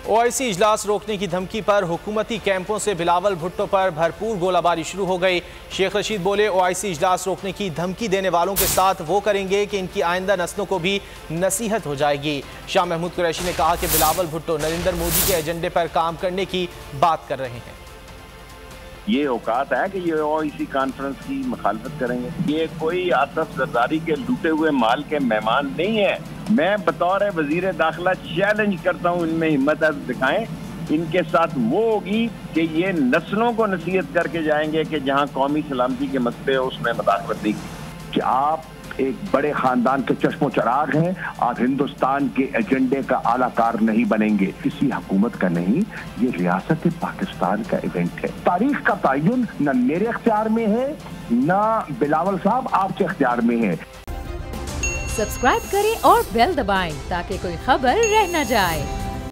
OIC इजलास रोकने की धमकी पर हुकूमती कैंपों से बिलावल भुट्टो पर भरपूर गोलाबारी शुरू हो गई। शेख रशीद बोले, ओआईसी इजलास रोकने की धमकी देने वालों के साथ वो करेंगे कि इनकी आइंदा नस्लों को भी नसीहत हो जाएगी। शाह महमूद कुरैशी ने कहा कि बिलावल भुट्टो नरेंद्र मोदी के एजेंडे पर काम करने की बात कर रहे हैं। ये औकात है कि ये ओआईसी कॉन्फ्रेंस की मुखालफत करेंगे। ये कोई आसफ जरदारी के लूटे हुए माल के मेहमान नहीं है। मैं बतौर वजीर दाखिला चैलेंज करता हूँ, इनमें हिम्मत दिखाएं। इनके साथ वो होगी कि ये नस्लों को नसीहत करके जाएंगे कि जहाँ कौमी सलामती के मसले हो उसमें मुदाखलत नहीं की। आप एक बड़े खानदान के चश्मो चराग हैं और हिंदुस्तान के एजेंडे का आलाकार नहीं बनेंगे। किसी हुकूमत का नहीं, ये रियासत पाकिस्तान का इवेंट है। तारीख का तयन न मेरे इख्तियार में है न बिलावल साहब आपके इख्तियार में है। सब्सक्राइब करें और बेल दबाएं ताकि कोई खबर रह न जाए।